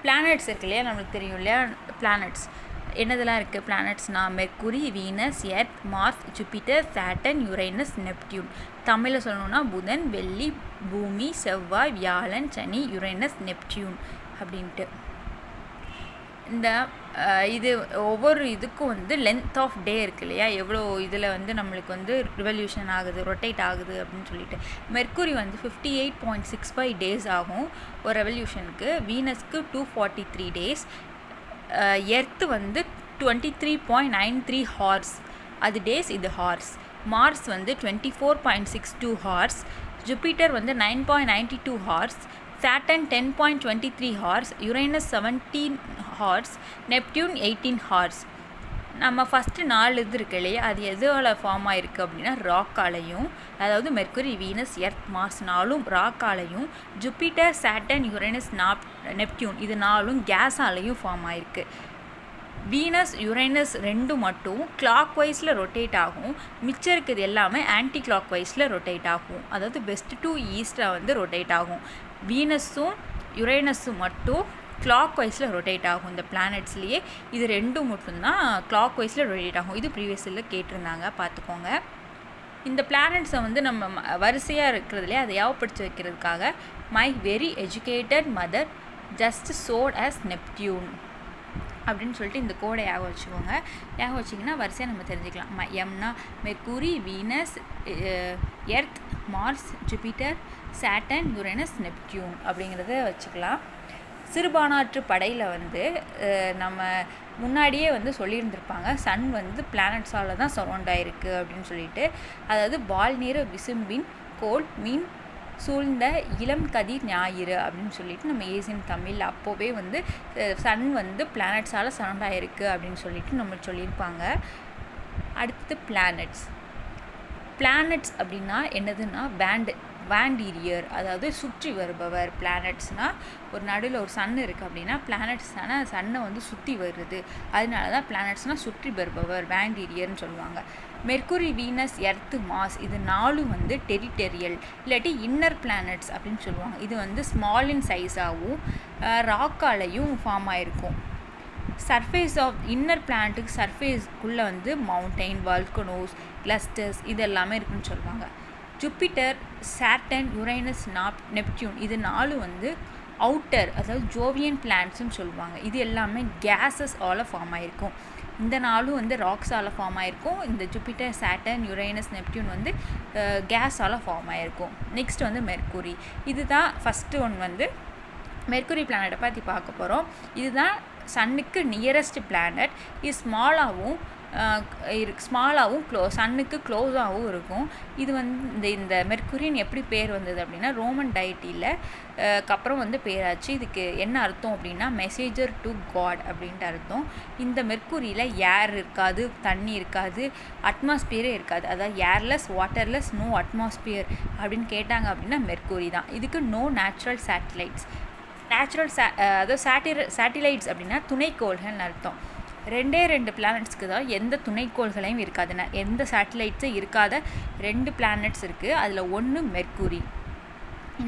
Planets இருக்கு இல்லையா, நம்மளுக்கு தெரியும் இல்லையா பிளானட்ஸ் என்னதெல்லாம் இருக்குது. பிளானட்ஸ்னால் Mercury, Venus, Earth, Mars, Jupiter, Saturn, Uranus, Neptune. தமிழில் சொல்லணுன்னா புதன், வெள்ளி, பூமி, செவ்வாய், வியாழன், சனி, யுரேனஸ், நெப்டியூன் அப்படின்ட்டு. இந்த இது ஒவ்வொரு இதுக்கும் வந்து லென்த் ஆஃப் டே இருக்குது இல்லையா, எவ்வளோ இதில் வந்து நம்மளுக்கு வந்து ரிவல்யூஷன் ஆகுது, ரொட்டேட் ஆகுது அப்படின்னு சொல்லிட்டு. மெர்க்குரி வந்து 58.65 டேஸ் ஆகும் ஒரு ரெவல்யூஷனுக்கு. வீனஸ்க்கு 243 டேஸ். எர்த்து வந்து 23.93 ஹார்ஸ், அது டேஸ், இது ஹார்ஸ். மார்ஸ் வந்து 24.62 ஹார்ஸ். ஜூபிட்டர் வந்து 9.92 hours. Saturn 10.23 hours. Uranus 17 hours. Neptune 18 hours. நம்ம ஃபஸ்ட்டு 4 இது இருக்கு இல்லையா, அது எதோட ஃபார்ம் ஆகிருக்கு அப்படின்னா ராக்காலையும், அதாவது மெர்க்குரி, வீனஸ், எர்த், மார்ஸ் 4ம் ராக்காலையும், ஜூபிட்டர், சாட்டர்ன், யுரேனஸ், நெப்டியூன் இது 4ம் கேஸாலையும் ஃபார்ம் ஆகிருக்கு. வீனஸ், யுரேனஸ் 2 மட்டும் கிளாக் வைஸில் ரொட்டேட் ஆகும். மிச்சம் இருக்குது எல்லாமே ஆன்டி கிளாக் வைஸில் ரொட்டேட் ஆகும். அதாவது வெஸ்ட் டு ஈஸ்டாக வந்து ரொட்டேட் ஆகும். வீனஸும் யுரேனஸும் மட்டும் கிளாக் வைஸில் ரொட்டேட் ஆகும். இந்த பிளானட்ஸ்லேயே இது 2 மட்டும்தான் கிளாக் வைஸில் ரொட்டேட் ஆகும். இது ப்ரீவியஸில் கேட்டிருந்தாங்க, பார்த்துக்கோங்க. இந்த பிளானட்ஸை வந்து நம்ம வரிசையாக இருக்கிறதுலே அதை ஞாபகப்படுத்தி வைக்கிறதுக்காக my very educated mother just showed us Neptune அப்படின்னு சொல்லிட்டு இந்த கோடை ஞாபகம் வச்சுக்கோங்க. ஞாபகம் வச்சிங்கன்னா வரிசையாக நம்ம தெரிஞ்சுக்கலாம். எம்னா Mercury, Venus, Earth, Mars, Jupiter, Saturn, Uranus, Neptune அப்படிங்கிறத வச்சுக்கலாம். சிறுபானாற்று படையில் வந்து நம்ம முன்னாடியே வந்து சொல்லியிருந்திருப்பாங்க, சன் வந்து பிளானட்ஸால் தான் சரௌண்ட் ஆகிருக்கு அப்படின்னு சொல்லிட்டு. அதாவது பால் நீர விசும்பின் கோல் மீன் சூழ்ந்த இளம் கதிர் ஞாயிறு அப்படின்னு சொல்லிட்டு நம்ம ஏசியன் தமிழ் அப்போவே வந்து சன் வந்து பிளானட்ஸால் சரௌண்ட் ஆகிருக்கு அப்படின்னு சொல்லிட்டு நம்மளுக்கு சொல்லியிருப்பாங்க. அடுத்தது பிளானட்ஸ் அப்படின்னா என்னதுன்னா வேண்டீரியர், அதாவது சுற்றி வருபவர். பிளானட்ஸ்னால் ஒரு நடுவில் ஒரு சன் இருக்குது அப்படின்னா பிளானட்ஸ்னா சன்னை வந்து சுற்றி வருது, அதனால தான் பிளானட்ஸ்னால் சுற்றி வருபவர், வேண்டீரியர்னு சொல்லுவாங்க. மெர்க்குரி, வீனஸ், எர்த்து, மார்ஸ் இது 4 வந்து டெரிட்டரியல் இல்லாட்டி இன்னர் பிளானட்ஸ் அப்படின்னு சொல்லுவாங்க. இது வந்து ஸ்மால் இன் சைஸாகவும் ராக்காலையும் ஃபார்ம் ஆகிருக்கும். சர்ஃபேஸ் ஆஃப் இன்னர் பிளானட்டுக்கு சர்ஃபேஸ்க்குள்ளே வந்து மவுண்டெயின், வால்கனோஸ், கிளஸ்டர்ஸ் இது எல்லாமே இருக்குன்னு சொல்லுவாங்க. ஜூபிட்டர், சாட்டர்ன், யுரேனஸ், நெப்டியூன் இது 4 வந்து அவுட்டர், அதாவது ஜோவியன் பிளானட்ஸ்னு சொல்லுவாங்க. இது எல்லாமே கேஸஸ் ஆல் ஃபார்ம் ஆகிருக்கும். இந்த 4 வந்து ராக்ஸால் ஃபார்ம் ஆகிருக்கும். இந்த ஜூபிட்டர், சாட்டர்ன், யுரேனஸ், நெப்டியூன் வந்து கேஸால் ஃபார்ம் ஆகிருக்கும். நெக்ஸ்ட் வந்து மெர்க்குரி. இதுதான் ஃபஸ்ட்டு ஒன் வந்து மெர்க்குரி பிளானட்டை பற்றி பார்க்க போகிறோம். இதுதான் சன்னுக்கு நியரஸ்ட் பிளானட். இது ஸ்மாலாகவும் சன்னுக்கு க்ளோஸாகவும் இருக்கும். இது வந்து இந்த மெர்க்குரின்னு எப்படி பேர் வந்தது அப்படின்னா ரோமன் டைட்டியில் அப்புறம் வந்து பேராச்சு. இதுக்கு என்ன அர்த்தம் அப்படின்னா மெசேஜர் டு காட் அப்படின்ட்டு அர்த்தம். இந்த மெர்க்குரியில் ஏர் இருக்காது, தண்ணி இருக்காது, அட்மாஸ்பியரே இருக்காது. அதாவது ஏர்லெஸ், வாட்டர்லெஸ், நோ அட்மாஸ்பியர் அப்படின்னு கேட்டாங்க அப்படின்னா மெர்க்குரி தான். இதுக்கு நோ நேச்சுரல் சேட்டிலைட்ஸ். அதாவது சேட்டிலைட்ஸ் அப்படின்னா துணைக்கோள்கள்னு அர்த்தம். 2 பிளானட்ஸ்க்கு தான் எந்த துணைக்கோள்களையும் இருக்காதுன்னா எந்த சேட்டிலைட்ஸும் இருக்காத 2 பிளானட்ஸ் இருக்குது. அதில் ஒன்று மெர்க்குரி.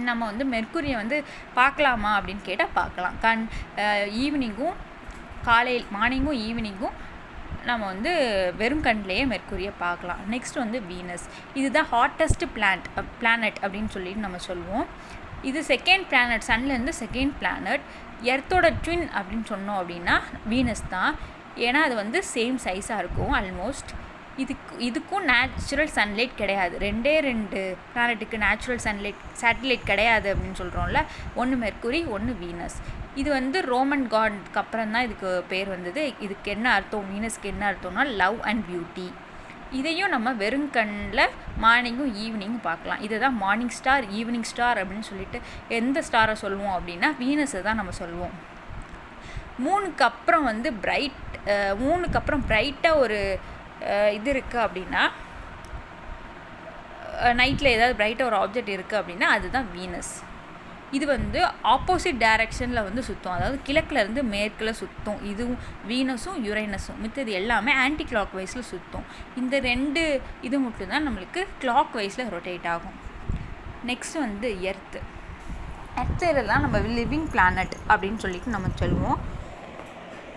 நம்ம வந்து மெர்க்குரியை வந்து பார்க்கலாமா அப்படின்னு கேட்டால் பார்க்கலாம். ஈவினிங்கும் மார்னிங்கும் ஈவினிங்கும் நம்ம வந்து வெறும் கண்ணிலேயே மெர்க்குரியை பார்க்கலாம். நெக்ஸ்ட் வந்து வீனஸ். இதுதான் ஹாட்டஸ்ட் பிளானட் அப்படின்னு சொல்லிட்டு நம்ம சொல்லுவோம். இது செகண்ட் பிளானட், சன்லேருந்து செகண்ட் பிளானட். எர்த்தோட ட்வின் அப்படின்னு சொன்னோம் அப்படின்னா வீனஸ் தான். ஏன்னா அது வந்து சேம் சைஸாக இருக்கும் ஆல்மோஸ்ட். இதுக்கும் நேச்சுரல் சன்லைட் கிடையாது. 2 பிளானட்டுக்கு நேச்சுரல் சேட்டிலைட் கிடையாது அப்படின்னு சொல்கிறோம்ல. ஒன்று மெர்க்குரி, ஒன்று வீனஸ். இது வந்து ரோமன் காட்க்கு அப்புறம் தான் இதுக்கு பேர் வந்தது. இதுக்கு என்ன அர்த்தம், வீனஸ்க்கு என்ன அர்த்தம்னா லவ் அண்ட் பியூட்டி. இதையும் நம்ம வெறும் கண்ணில் மார்னிங்கும் ஈவினிங்கும் பார்க்கலாம். இதை தான் மார்னிங் ஸ்டார், ஈவினிங் ஸ்டார் அப்படின்னு சொல்லிட்டு எந்த ஸ்டாரை சொல்லுவோம் அப்படின்னா வீனஸை தான் நம்ம சொல்லுவோம். மூணுக்கு அப்புறம் வந்து பிரைட்டாக ஒரு இது இருக்குது அப்படின்னா நைட்டில் ஏதாவது பிரைட்டாக ஒரு ஆப்ஜெக்ட் இருக்குது அப்படின்னா அதுதான் வீனஸ். இது வந்து ஆப்போசிட் டைரக்ஷனில் வந்து சுற்றும், அதாவது கிழக்குலேருந்து மேற்கில் சுற்றும். இதுவும் வீனஸும் யுரேனஸும். மித்தது எல்லாமே ஆன்டி கிளாக் வைஸில் சுற்றும். இந்த 2 இது மட்டும்தான் நம்மளுக்கு கிளாக் வைஸில் ரொட்டேட் ஆகும். நெக்ஸ்ட் வந்து எர்த்து. எர்த்லாம் நம்ம லிவிங் பிளானட் அப்படின்னு சொல்லிட்டு நம்ம சொல்லுவோம்.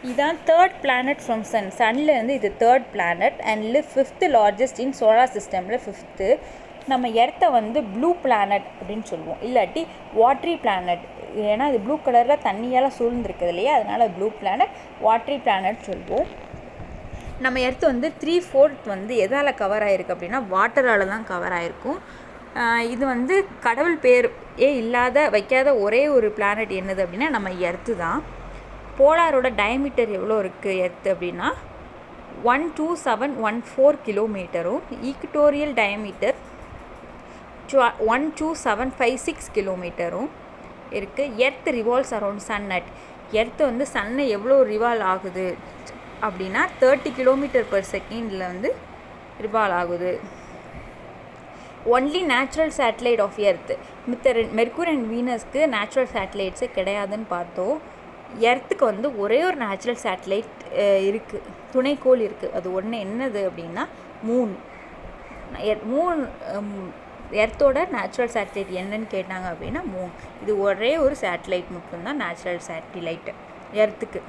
இதுதான் தேர்ட் பிளானட் ஃப்ரம் சன். சன்லேருந்து இது third planet and 5th largest in solar சிஸ்டமில் 5th. நம்ம எர்த்தை வந்து ப்ளூ பிளானட் அப்படின்னு சொல்லுவோம், இல்லாட்டி வாட்ரி பிளானட். ஏன்னா இது ப்ளூ கலரில் தண்ணியால் சூழ்ந்துருக்குது இல்லையா, அதனால் ப்ளூ பிளானட், வாட்ரி பிளானட் சொல்லுவோம். நம்ம எர்த்து வந்து 3/4 வந்து எதால் கவர் ஆகிருக்கு அப்படின்னா வாட்டரால் தான் கவர் ஆகிருக்கும். இது வந்து கடவுள் பேர் இல்லாத வைக்காத ஒரே ஒரு பிளானட் என்னது அப்படின்னா நம்ம எர்த்து தான். போலாரோட டயமீட்டர் எவ்வளோ இருக்குது எர்த்து அப்படின்னா 12714 கிலோமீட்டரும், ஈக்குட்டோரியல் டயமீட்டர் 12756 கிலோமீட்டரும் இருக்குது. Earth revolves around sun at. Earth வந்து சன்னை எவ்வளோ ரிவால்வ் ஆகுது அப்படின்னா 30 km/s வந்து ரிவால்வ் ஆகுது. Only natural satellite of Earth. Mercury and வீனஸ்க்கு நேச்சுரல் சேட்டலைட்ஸே கிடையாதுன்னு பார்த்தோம். எர்த்துக்கு வந்து ஒரே ஒரு நேச்சுரல் சேட்டலைட் இருக்குது, துணைக்கோள் இருக்குது. அது ஒன்று என்னது அப்படின்னா மூன். எர்த்தோட நேச்சுரல் சேட்டலைட் என்னன்னு கேட்டாங்க அப்படின்னா மூன். இது ஒரே ஒரு சேட்டலைட் மட்டும்தான் நேச்சுரல் சேட்டலைட் எர்த்துக்கு.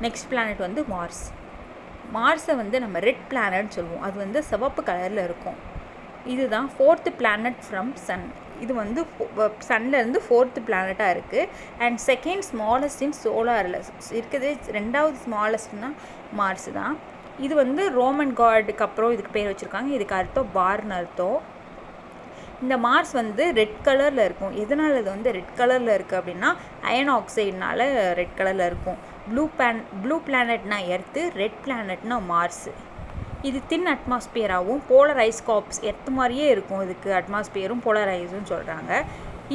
நெக்ஸ்ட் பிளானட் வந்து மார்ஸ். மார்ஸை வந்து நம்ம ரெட் பிளானட் சொல்லுவோம். அது வந்து சிவப்பு கலரில் இருக்கும். இதுதான் 4th பிளானட் ஃப்ரம் சன். இது வந்து சன்லேருந்து 4th பிளானட்டாக இருக்குது. அண்ட் செகண்ட் ஸ்மாலஸ்ட் இன் சோலாரில் இருக்குது. 2வது ஸ்மாலஸ்ட்னா மார்ஸ் தான். இது வந்து ரோமன் காடுக்கு அப்புறம் இதுக்கு பேர் வச்சுருக்காங்க. இதுக்கு அர்த்தம் பார்னு அர்த்தம். இந்த மார்ஸ் வந்து ரெட் கலரில் இருக்கும். எதனால் இது வந்து ரெட் கலரில் இருக்குது அப்படின்னா அயன் ஆக்சைடுனால ரெட் கலரில் இருக்கும். ப்ளூ பிளானட்னா எர்த்து, ரெட் பிளானட்னா மார்ஸ். இது தின் அட்மாஸ்பியராகவும் போலர் ஐஸ் காப்ஸ் எர்த்து மாதிரியே இருக்கும். இதுக்கு அட்மாஸ்பியரும் போலர் ஐஸும் சொல்கிறாங்க.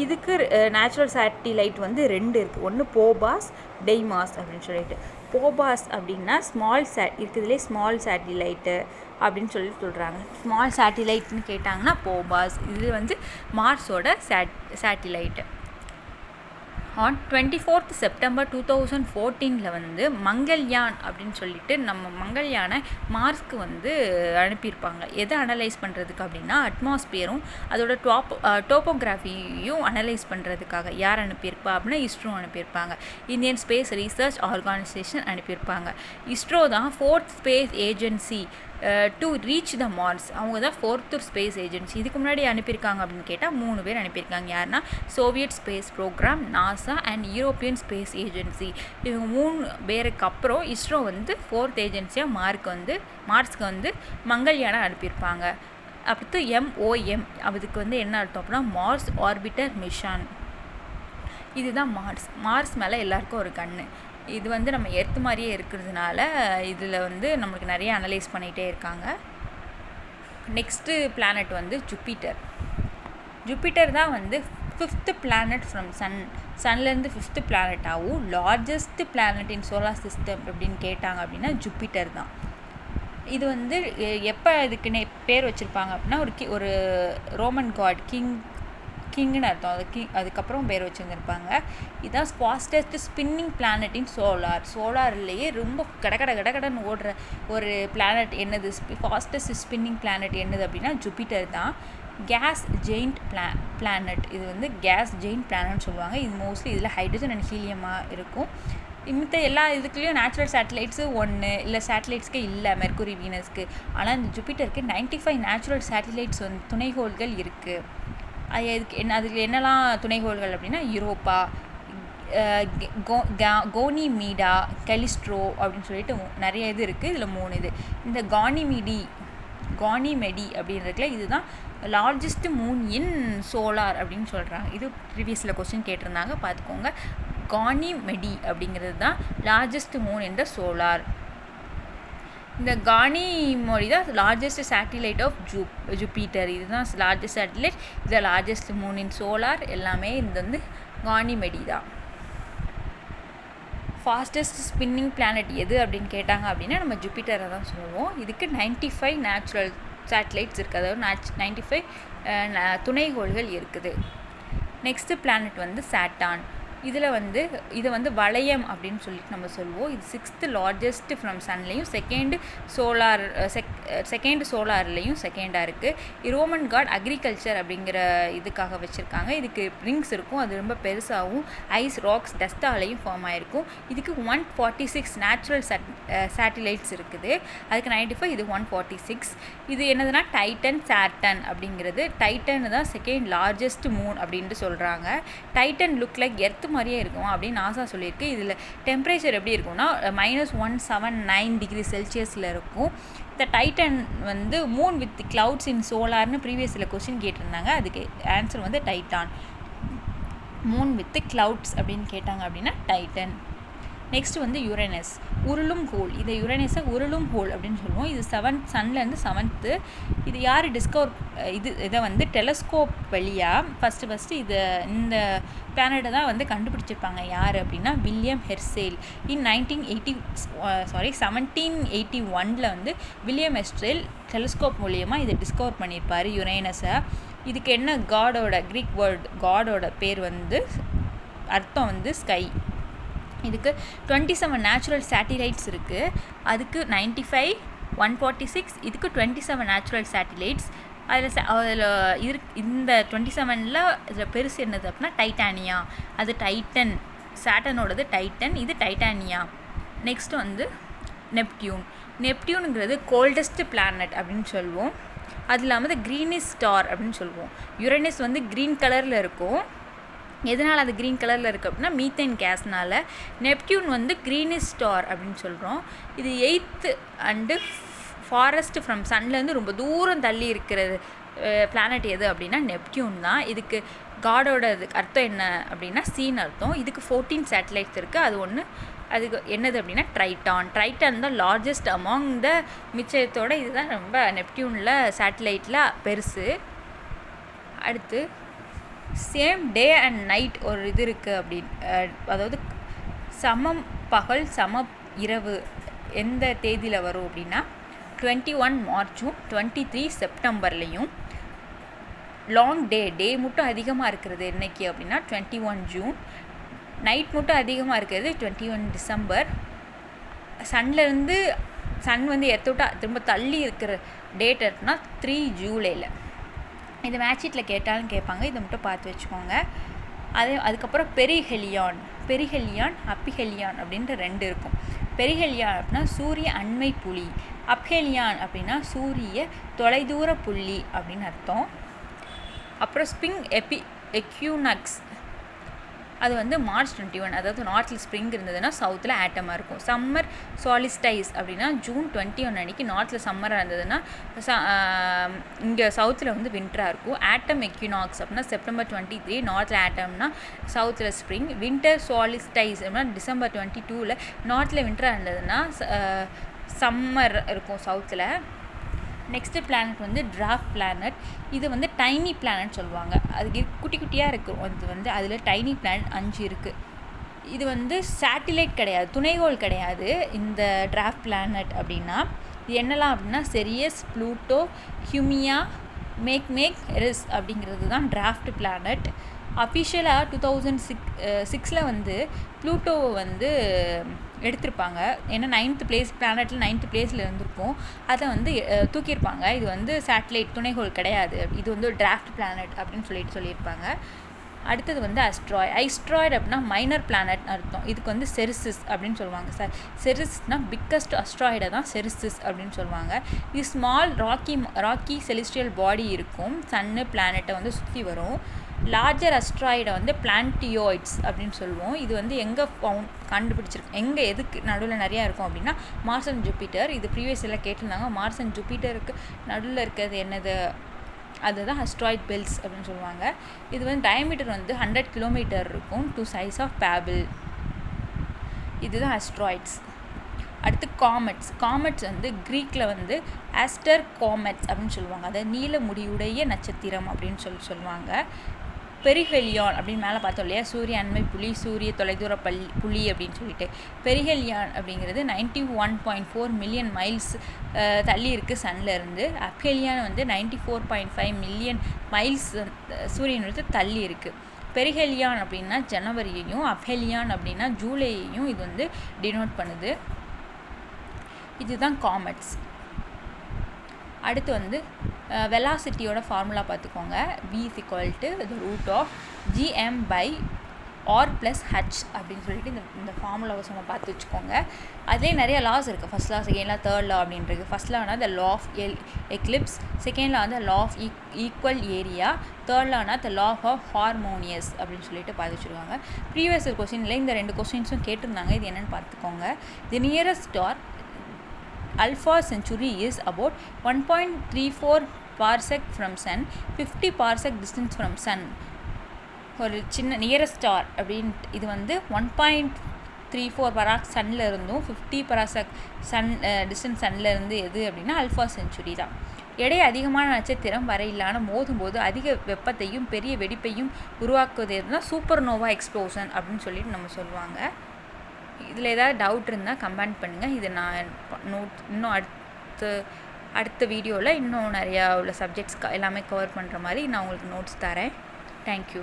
இதுக்கு நேச்சுரல் சேட்டிலைட் வந்து 2 இருக்குது. ஒன்று போபாஸ், டெய்மாஸ் அப்படின்னு சொல்லிட்டு. போபாஸ் அப்படின்னா இருக்குதுலேயே ஸ்மால் சேட்டிலைட்டு அப்படின்னு சொல்கிறாங்க. ஸ்மால் சேட்டிலைட்னு கேட்டாங்கன்னா போபாஸ். இது வந்து மார்ஸோட சேட்டிலைட்டு. ஆன் 24th September 2014 வந்து மங்கள்யான் அப்படின்னு சொல்லிட்டு நம்ம மங்கள்யானை மார்ஸ்க்கு வந்து அனுப்பியிருப்பாங்க. எதை அனலைஸ் பண்ணுறதுக்கு அப்படின்னா அட்மாஸ்பியரும் அதோட டோப்போகிராஃபியும் அனலைஸ் பண்ணுறதுக்காக. யார் அனுப்பியிருப்பா அப்படின்னா இஸ்ரோ அனுப்பியிருப்பாங்க. இந்தியன் ஸ்பேஸ் ரிசர்ச் ஆர்கனைசேஷன் அனுப்பியிருப்பாங்க. இஸ்ரோ தான் 4th space agency to reach the Mars. அவங்க தான் 4th ஸ்பேஸ் ஏஜென்சி. இதுக்கு முன்னாடி அனுப்பியிருக்காங்க அப்படின்னு கேட்டால் 3 பேர் அனுப்பியிருக்காங்க. யாருன்னா Soviet space programme, NASA and European Space Agency. இவங்க 3 பேருக்கு அப்புறம் இஸ்ரோ வந்து 4th ஏஜென்சியாக மார்ஸ்க்கு வந்து மங்கள்யானை அனுப்பியிருப்பாங்க. அடுத்து MOM, அதுக்கு வந்து என்ன அர்த்தம் அப்படின்னா மார்ஸ் ஆர்பிட்டர் மிஷன். இதுதான் மார்ஸ் மேலே எல்லாருக்கும் ஒரு கண்ணு. இது வந்து நம்ம எர்த்து மாதிரியே இருக்கிறதுனால இதில் வந்து நம்மளுக்கு நிறைய அனலைஸ் பண்ணிகிட்டே இருக்காங்க. நெக்ஸ்ட்டு பிளானட் வந்து ஜூப்பிட்டர் தான் வந்து 5th பிளானட் ஃப்ரம் சன்லேருந்து 5th பிளானட்டாகவும் largest planet in solar system அப்படின்னு கேட்டாங்க அப்படின்னா ஜூப்பிட்டர் தான். இது வந்து எப்போ இதுக்கு பேர் வச்சுருப்பாங்க அப்படின்னா ஒரு ரோமன் காட் கிங்னு அர்த்தம். அதுக்கப்புறம் பேர் வச்சுருந்துருப்பாங்க. இதுதான் ஃபாஸ்டஸ்ட் ஸ்பின்னிங் பிளானட் இன் சோலார்லேயே ரொம்ப கடன்னு ஓடுற ஒரு பிளானட் என்னது, ஃபாஸ்டஸ்ட் ஸ்பின்னிங் பிளானட் என்னது அப்படின்னா ஜூப்பிட்டர் தான். Gas giant planet. இது வந்து கேஸ் ஜெயிண்ட் பிளானட்னு சொல்லுவாங்க. இது மோஸ்ட்லி இதில் ஹைட்ரஜன் அண்ட் ஹீலியமாக இருக்கும். மித்த எல்லா இதுக்குள்ளேயும் நேச்சுரல் சேட்டலைட்ஸு ஒன்று இல்லை சேட்டலைட்ஸ்க்கே இல்லை மெர்க்குரி வீனஸ்க்கு. ஆனால் இந்த ஜூப்பிட்டருக்கு 95 நேச்சுரல் சேட்டலைட்ஸ் வந்து துணைகோள்கள் இருக்குது. அதுக்கு என்னெல்லாம் துணைகோள்கள் அப்படின்னா யூரோப்பா, கோனிமீடா, கெலிஸ்ட்ரோ அப்படின்னு சொல்லிட்டு நிறைய இது இருக்குது. இதில் 3 இது. இந்த கானிமெடி அப்படின்றதுல இதுதான் லார்ஜஸ்ட் மூன் இன் சோலார் அப்படின்னு சொல்கிறாங்க. இது ப்ரீவியஸில் கொஸ்டின் கேட்டிருந்தாங்க, பார்த்துக்கோங்க. கானிமெடி அப்படிங்கிறது தான் லார்ஜஸ்ட் மூன் இன் த சோலார். இந்த கானிமெடி தான் லார்ஜஸ்ட் சேட்டிலைட் ஆஃப் ஜூப்பிட்டர். இதுதான் லார்ஜஸ்ட் சேட்டிலைட், இது லார்ஜஸ்ட் மூன் இன் சோலார். எல்லாமே இது வந்து கானிமெடி தான். ஃபாஸ்டஸ்ட் ஸ்பின்னிங் பிளானட் எது அப்படின்னு கேட்டாங்க அப்படின்னா நம்ம ஜூப்பிட்டரை தான் சொல்லுவோம். இதுக்கு 95 நேச்சுரல் சேட்டலைட்ஸ் இருக்குது, அதாவது 95 துணைகோள்கள் இருக்குது. நெக்ஸ்ட்டு பிளானட் வந்து சாட்டான். இதில் வந்து இதை வந்து வளையம் அப்படின்னு சொல்லிட்டு நம்ம சொல்லுவோம். இது 6th லார்ஜஸ்ட் ஃப்ரம் சன்லேயும் செகண்ட் சோலார்லேயும் செகண்டாக இருக்குது. ரோமன் காட் அக்ரிகல்ச்சர் அப்படிங்கிற இதுக்காக வச்சுருக்காங்க. இதுக்கு ரிங்ஸ் இருக்கும், அது ரொம்ப பெருசாகவும் ஐஸ் ராக்ஸ் டஸ்டாலையும் ஃபார்ம் ஆகிருக்கும். இதுக்கு 146 நேச்சுரல் சேட்டிலைட்ஸ் இருக்குது. அதுக்கு 95, இது 146. இது என்னதுன்னா டைட்டன் சாட்டர்ன் அப்படிங்கிறது. டைட்டன் தான் செகண்ட் லார்ஜஸ்ட் மூன் அப்படின்ட்டு சொல்கிறாங்க. டைட்டன் லுக் லைக் எர்த் மாதிரியே இருக்கும் அப்படின்னு நாசா சொல்லியிருக்கு. இதில் டெம்பரேச்சர் எப்படி இருக்கும்னா -179 டிகிரி செல்சியஸில் இருக்கும். இந்த டைட்டன் வந்து மூன் வித் கிளவுட்ஸ் இன் சோலார்னு ப்ரீவியஸில் கொஸ்டின் கேட்டிருந்தாங்க. அதுக்கு ஆன்சர் வந்து டைட்டான். மூன் வித் கிளவுட்ஸ் அப்படின்னு கேட்டாங்க அப்படின்னா டைட்டன். நெக்ஸ்ட் வந்து யுரேனஸ், உருளும் கோள். இதை யுரேனஸை உருளும் கோள் அப்படின்னு சொல்லுவோம். இது சன்லேருந்து 7th. இது யார் இதை வந்து டெலஸ்கோப் வழியாக ஃபஸ்ட்டு இந்த பிளானட்டை தான் வந்து கண்டுபிடிச்சிருப்பாங்க. யார் அப்படின்னா வில்லியம் ஹெர்சேல். இன் 1781 வந்து வில்லியம் ஹெர்சேல் டெலஸ்கோப் மூலியமாக இதை டிஸ்கவர் பண்ணியிருப்பார் யுரேனஸை. இதுக்கு என்ன க்ரீக் வேர்ட் காடோட பேர் வந்து அர்த்தம் வந்து ஸ்கை. இதுக்கு 27 நேச்சுரல் சேட்டிலைட்ஸ் இருக்குது. அதுக்கு 95, 146, இதுக்கு 27 நேச்சுரல் சேட்டிலைட்ஸ். அதில் இந்த 27ல் இதில் பெருசு என்னது அப்படின்னா டைட்டானியா. அது டைட்டன், சாட்டனோடது டைட்டன், இது டைட்டானியா. நெக்ஸ்ட்டு வந்து நெப்டியூனுங்கிறது கோல்டஸ்ட் பிளானட் அப்படின்னு சொல்லுவோம். அது இல்லாமல் க்ரீனிஷ் ஸ்டார் அப்படின்னு சொல்லுவோம். யுரேனஸ் வந்து க்ரீன் கலரில் இருக்கும். எதனால் அது க்ரீன் கலரில் இருக்குது அப்படின்னா மீத்தேன் கேஸ்னால். நெப்டியூன் வந்து க்ரீனிஷ் ஸ்டார் அப்படின்னு சொல்கிறோம். இது 8th அண்டு ஃபாரஸ்ட் ஃப்ரம் சன்லேருந்து ரொம்ப தூரம் தள்ளி இருக்கிறது பிளானட் எது அப்படின்னா நெப்டியூன் தான். இதுக்கு காடோட அர்த்தம் என்ன அப்படின்னா சீன் அர்த்தம். இதுக்கு 14 சேட்டலைட்ஸ் இருக்குது. அதுக்கு என்னது அப்படின்னா ட்ரைட்டான் தான் லார்ஜஸ்ட் அமாங் த மிச்சத்தோட. இதுதான் ரொம்ப நெப்டியூனில் சேட்டலைட்டில் பெருசு. அடுத்து சேம் டே அண்ட் நைட் ஒரு இது இருக்குது அப்படின்னு, அதாவது சமம் பகல் சம இரவு எந்த தேதியில் வரும் அப்படின்னா 21 மார்ச்சும் 23 செப்டம்பர்லேயும். லாங் டே மட்டும் அதிகமாக இருக்கிறது என்னைக்கு அப்படின்னா 21 ஜூன். நைட் மட்டும் அதிகமாக இருக்கிறது 21 டிசம்பர். சன் வந்து எத்தோட்டா திரும்ப தள்ளி இருக்கிற டேட் அப்படின்னா 3 ஜூலையில். இது மேட்சீட்டில் கேட்டாலும் கேட்பாங்க, இதை மட்டும் பார்த்து வச்சுக்கோங்க. அதுக்கப்புறம் பெரிஹெலியான் அப்பிஹெலியான் அப்படின்ற 2 இருக்கும். பெரிஹெலியான் அப்படின்னா சூரிய அண்மை புள்ளி, அப்ஹெலியான் அப்படின்னா சூரிய தொலைதூர புள்ளி அப்படின்னு அர்த்தம். அப்புறம் ஸ்ப்ரிங் எக்யூனக்ஸ், அது வந்து March 21. அதாவது நார்த்தில் ஸ்ப்ரிங் இருந்ததுன்னா சவுத்தில் ஆட்டமாக இருக்கும். சம்மர் சாலிஸ்டைஸ் அப்படின்னா June 21 அன்றைக்கி நார்த்தில் சம்மராக இருந்ததுன்னா இங்கே சவுத்தில் வந்து வின்டராக இருக்கும். ஆட்டம் எக்யூனாக்ஸ் அப்படின்னா September 23 நார்த்தில் ஆட்டம்னா சவுத்தில் ஸ்ப்ரிங். வின்டர் சாலிஸ்டைஸ் அப்படின்னா December 22 நார்த்தில் வின்டராக இருந்ததுன்னா சம்மர் இருக்கும் சவுத்தில். நெக்ஸ்ட்டு பிளானட் வந்து டிராஃப்ட் பிளானட். இது வந்து டைனி பிளானட் சொல்லுவாங்க. அது குட்டி குட்டியாக இருக்கும். அது வந்து அதில் டைனி பிளானட் 5 இருக்குது. இது வந்து சேட்டிலைட் கிடையாது, துணைகோள் கிடையாது. இந்த டிராஃப்ட் பிளானட் அப்படின்னா இது என்னலாம் அப்படின்னா செரியஸ், ப்ளூட்டோ, ஹியூமியா, எரிஸ் அப்படிங்கிறது தான் டிராஃப்ட் பிளானட். அஃபிஷியலாக 2006 வந்து ப்ளூட்டோவை வந்து எடுத்திருப்பாங்க. ஏன்னா 9th பிளேஸ் பிளானட்டில் 9th பிளேஸில் இருந்திருக்கும். அதை வந்து தூக்கியிருப்பாங்க. இது வந்து சேட்டலைட் துணைகோள் கிடையாது, இது வந்து டிராஃப்ட் பிளானட் அப்படின்னு சொல்லியிருப்பாங்க. அடுத்தது வந்து ஐஸ்ட்ராய்டு அப்படின்னா மைனர் பிளானட் அர்த்தம். இதுக்கு வந்து செரிசிஸ் அப்படின்னு சொல்லுவாங்க. செரிஸ்னால் பிக்கஸ்ட் அஸ்ட்ராய்டை தான் செரிசிஸ் அப்படின்னு சொல்லுவாங்க. இது ஸ்மால் ராக்கி செலிஸ்டியல் பாடி இருக்கும். சன்னு பிளானட்டை வந்து சுற்றி வரும். லார்ஜர் அஸ்ட்ராய்டை வந்து பிளான்டியோய்ட்ஸ் அப்படின்னு சொல்லுவோம். இது வந்து எங்கே எதுக்கு நடுவில் நிறையா இருக்கும் அப்படின்னா மார்ஸ் அண்ட் ஜூபிட்டர். இது ப்ரீவியஸ் எல்லாம் கேட்டிருந்தாங்க. மார்ஸ் அண்ட் ஜூபிட்டருக்கு நடுவில் இருக்கிறது என்னது, அதுதான் அஸ்ட்ராய்ட் பெல்ட்ஸ் அப்படின்னு சொல்லுவாங்க. இது வந்து டயமீட்டர் வந்து 100 கிலோமீட்டர் இருக்கும். 2 சைஸ் ஆஃப் பேபிள். இதுதான் அஸ்ட்ராய்ட்ஸ். அடுத்து காமெட்ஸ் வந்து க்ரீக்கில் வந்து ஆஸ்டர் காமெட்ஸ் அப்படின்னு சொல்லுவாங்க. அதாவது நீல முடியுடைய நட்சத்திரம் அப்படின்னு சொல்லுவாங்க. பெரிஹெலியான் அப்படின்னு மேலே பார்த்தோம் இல்லையா, சூரிய அண்மை புள்ளி, சூரிய தொலைதூர புள்ளி அப்படின்னு சொல்லிட்டு. பெரிஹெலியான் அப்படிங்கிறது 91.4 மில்லியன் மைல்ஸ் தள்ளி இருக்குது சன்லேருந்து. அப்ஹெலியான் வந்து 94.5 மில்லியன் மைல்ஸ் சூரியனிலிருந்து தள்ளி இருக்குது. பெரிஹெலியான் அப்படின்னா ஜனவரியையும், அப்ஹெலியான் அப்படின்னா ஜூலையையும் இது வந்து டினோட் பண்ணுது. இதுதான் காமெட்ஸ். அடுத்து வந்து வெலாசிட்டியோட ஃபார்முலா பார்த்துக்கோங்க. v = (gm/r + h) அப்படின்னு சொல்லிட்டு இந்த ஃபார்முலாவை சும்மா பார்த்து வச்சுக்கோங்க. அதிலே நிறைய லாஸ் இருக்குது. First law, second law, third law அப்படின்றது. ஃபஸ்ட் லானா the law of eclipse, second law வந்து law of equal area, third லானா த லா ஆஃப் ஹார்மோனியஸ் அப்படின்னு சொல்லிட்டு பார்த்து வச்சுருக்காங்க. ப்ரீவியஸ் கொஸ்டினில் இந்த 2 கொஸ்டின்ஸும் கேட்டிருந்தாங்க. இது என்னென்னு பார்த்துக்கோங்க. The nearest star Alpha Centauri is about 1.34 parsec from Sun, 50 parsec distance from Sun. ஒரு சின்ன நியரஸ்ட் ஸ்டார் அப்படின்ட்டு இது வந்து 1.34 பராக் சன்னில் இருந்தும் 50 பராசக் சன் டிஸ்டன்ஸ் சன்னில் இருந்து எது அப்படின்னா அல்ஃபா செஞ்சுரி தான். எடை அதிகமான நட்சத்திரம் வரையிலான மோதும்போது அதிக வெப்பத்தையும் பெரிய வெடிப்பையும் உருவாக்குவது எதுனா சூப்பர்னோவா எக்ஸ்ப்ளோஷன் அப்படின்னு சொல்லிட்டு நம்ம சொல்லுவாங்க. இதில் ஏதாவது டவுட் இருந்தால் கமெண்ட் பண்ணுங்கள். இது நான் இன்னும் அடுத்த வீடியோவில் இன்னும் நிறையா உள்ள சப்ஜெக்ட்ஸ் எல்லாமே கவர் பண்ணுற மாதிரி நான் உங்களுக்கு நோட்ஸ் தரேன். தேங்க்யூ.